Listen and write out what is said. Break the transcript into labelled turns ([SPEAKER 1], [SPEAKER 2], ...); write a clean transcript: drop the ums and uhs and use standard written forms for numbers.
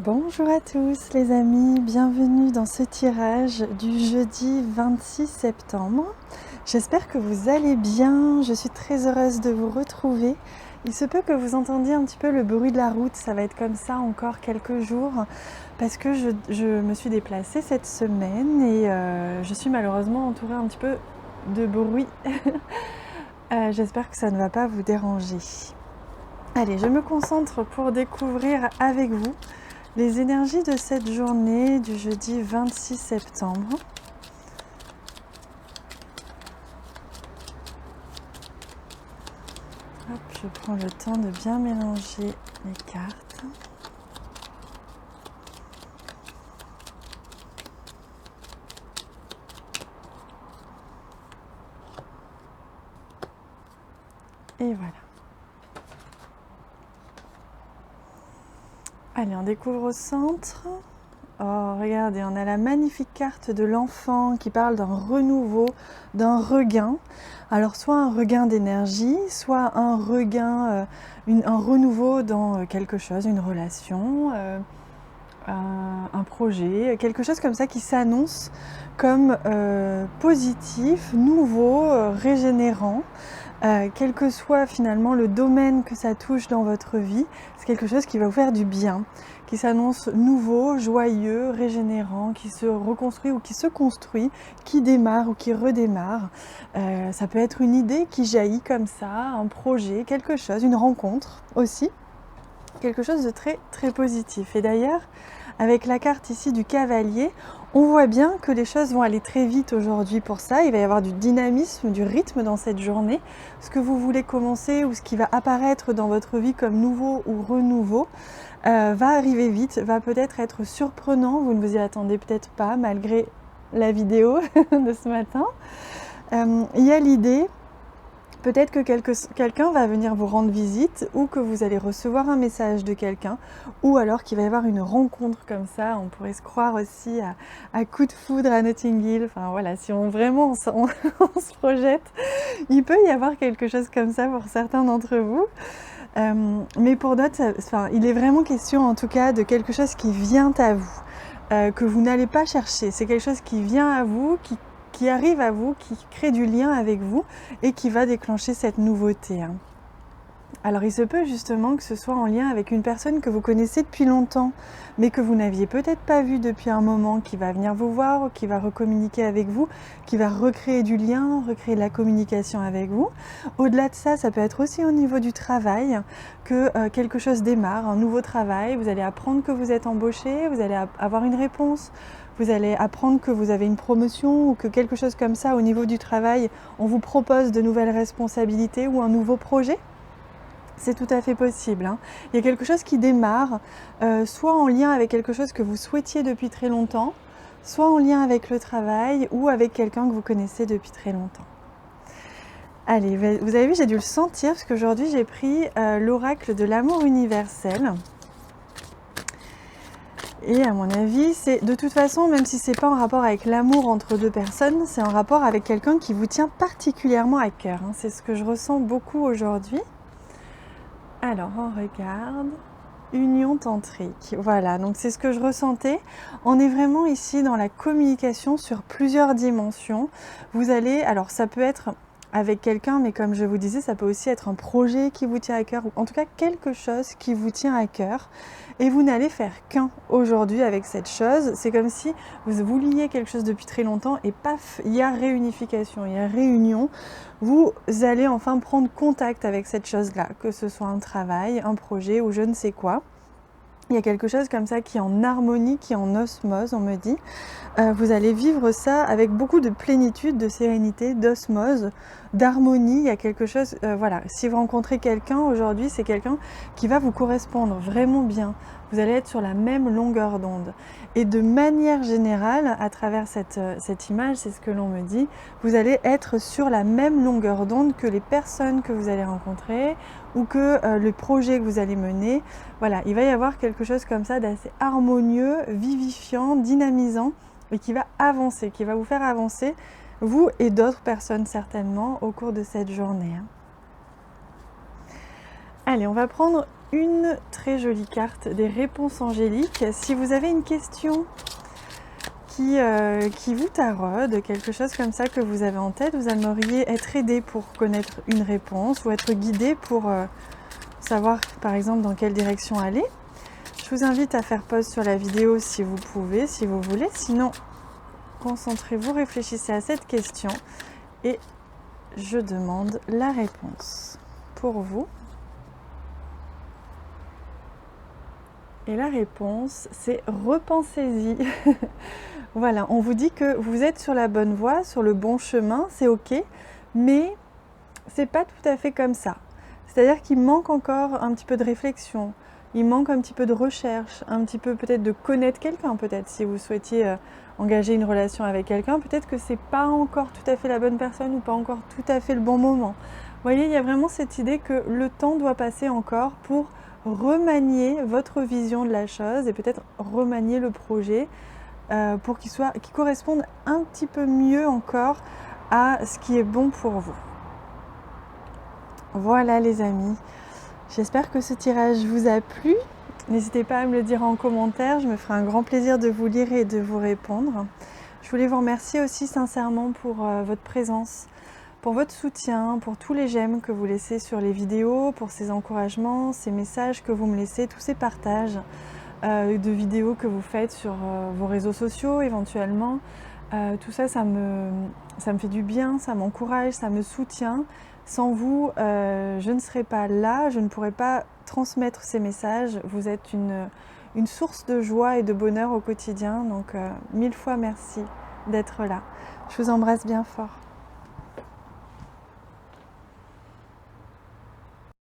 [SPEAKER 1] Bonjour à tous les amis, bienvenue dans ce tirage du jeudi 26 septembre. J'espère que vous allez bien, je suis très heureuse de vous retrouver. Il se peut que vous entendiez un petit peu le bruit de la route, ça va être comme ça encore quelques jours parce que je me suis déplacée cette semaine et je suis malheureusement entourée un petit peu de bruit. J'espère que ça ne va pas vous déranger. Allez, je me concentre pour découvrir avec vous les énergies de cette journée du jeudi 26 septembre. Hop, je prends le temps de bien mélanger les cartes. Et voilà. Allez, on découvre au centre. Oh, regardez, on a la magnifique carte de l'enfant qui parle d'un renouveau, d'un regain. Alors, soit un regain d'énergie, soit un regain, un renouveau dans quelque chose, une relation, un projet, quelque chose comme ça qui s'annonce comme positif, nouveau, régénérant. Quel que soit finalement le domaine que ça touche dans votre vie, c'est quelque chose qui va vous faire du bien, qui s'annonce nouveau, joyeux, régénérant, qui se reconstruit ou qui se construit, qui démarre ou qui redémarre. Ça peut être une idée qui jaillit comme ça, un projet, quelque chose, une rencontre aussi, quelque chose de très très positif. Et d'ailleurs, avec la carte ici du cavalier, on voit bien que les choses vont aller très vite aujourd'hui pour ça. Il va y avoir du dynamisme, du rythme dans cette journée. Ce que vous voulez commencer ou ce qui va apparaître dans votre vie comme nouveau ou renouveau va arriver vite, va peut-être être surprenant. Vous ne vous y attendez peut-être pas malgré la vidéo de ce matin. Il y a l'idée peut-être que quelqu'un va venir vous rendre visite ou que vous allez recevoir un message de quelqu'un ou alors qu'il va y avoir une rencontre comme ça. On pourrait se croire aussi à coup de foudre à Notting Hill. Enfin voilà, si on vraiment on se projette, il peut y avoir quelque chose comme ça pour certains d'entre vous. Mais pour d'autres, il est vraiment question en tout cas de quelque chose qui vient à vous, que vous n'allez pas chercher. C'est quelque chose qui vient à vous, qui arrive à vous, qui crée du lien avec vous et qui va déclencher cette nouveauté. Alors il se peut justement que ce soit en lien avec une personne que vous connaissez depuis longtemps, mais que vous n'aviez peut-être pas vue depuis un moment, qui va venir vous voir, qui va recommuniquer avec vous, qui va recréer du lien, recréer de la communication avec vous. Au-delà de ça, ça peut être aussi au niveau du travail, que quelque chose démarre, un nouveau travail, vous allez apprendre que vous êtes embauché, vous allez avoir une réponse, vous allez apprendre que vous avez une promotion ou que quelque chose comme ça au niveau du travail, on vous propose de nouvelles responsabilités ou un nouveau projet. C'est tout à fait possible. Il y a quelque chose qui démarre, soit en lien avec quelque chose que vous souhaitiez depuis très longtemps, soit en lien avec le travail ou avec quelqu'un que vous connaissez depuis très longtemps. Allez, vous avez vu, j'ai dû le sentir parce qu'aujourd'hui j'ai pris l'oracle de l'amour universel. Et à mon avis, c'est de toute façon, même si c'est pas en rapport avec l'amour entre deux personnes, c'est en rapport avec quelqu'un qui vous tient particulièrement à cœur. C'est ce que je ressens beaucoup aujourd'hui. Alors, on regarde. Union tantrique. Voilà, donc c'est ce que je ressentais. On est vraiment ici dans la communication sur plusieurs dimensions. Vous allez, alors ça peut être avec quelqu'un, mais comme je vous disais, ça peut aussi être un projet qui vous tient à cœur, ou en tout cas quelque chose qui vous tient à cœur. Et vous n'allez faire qu'un aujourd'hui avec cette chose. C'est comme si vous vouliez quelque chose depuis très longtemps et paf, il y a réunification, il y a réunion. Vous allez enfin prendre contact avec cette chose-là, que ce soit un travail, un projet ou je ne sais quoi. Il y a quelque chose comme ça qui est en harmonie, qui est en osmose, on me dit. Vous allez vivre ça avec beaucoup de plénitude, de sérénité, d'osmose, d'harmonie. Il y a quelque chose, voilà, si vous rencontrez quelqu'un aujourd'hui, c'est quelqu'un qui va vous correspondre vraiment bien. Vous allez être sur la même longueur d'onde. Et de manière générale, à travers cette image, c'est ce que l'on me dit, vous allez être sur la même longueur d'onde que les personnes que vous allez rencontrer ou que le projet que vous allez mener. Voilà, il va y avoir quelque chose comme ça d'assez harmonieux, vivifiant, dynamisant et qui va avancer, qui va vous faire avancer, vous et d'autres personnes certainement, au cours de cette journée. Allez, on va prendre une très jolie carte des réponses angéliques. Si vous avez une question qui vous taraude, quelque chose comme ça que vous avez en tête, vous aimeriez être aidé pour connaître une réponse ou être guidé pour savoir par exemple dans quelle direction aller, je vous invite à faire pause sur la vidéo si vous pouvez, si vous voulez. Sinon, concentrez-vous, réfléchissez à cette question et je demande la réponse pour vous. Et la réponse, c'est repensez-y. Voilà, on vous dit que vous êtes sur la bonne voie, sur le bon chemin, c'est ok, mais c'est pas tout à fait comme ça. C'est-à-dire qu'il manque encore un petit peu de réflexion, il manque un petit peu de recherche, un petit peu peut-être de connaître quelqu'un, peut-être si vous souhaitiez engager une relation avec quelqu'un, peut-être que c'est pas encore tout à fait la bonne personne ou pas encore tout à fait le bon moment. Vous voyez, il y a vraiment cette idée que le temps doit passer encore pour remanier votre vision de la chose et peut-être remanier le projet pour qu'il corresponde un petit peu mieux encore à ce qui est bon pour vous. Voilà les amis, j'espère que ce tirage vous a plu. N'hésitez pas à me le dire en commentaire, je me ferai un grand plaisir de vous lire et de vous répondre. Je voulais vous remercier aussi sincèrement pour votre présence, pour votre soutien, pour tous les j'aime que vous laissez sur les vidéos, pour ces encouragements, ces messages que vous me laissez, tous ces partages de vidéos que vous faites sur vos réseaux sociaux éventuellement. Tout ça, ça me fait du bien, ça m'encourage, ça me soutient. Sans vous, je ne serais pas là, je ne pourrais pas transmettre ces messages. Vous êtes une source de joie et de bonheur au quotidien, donc 1000 fois merci d'être là. Je vous embrasse bien fort.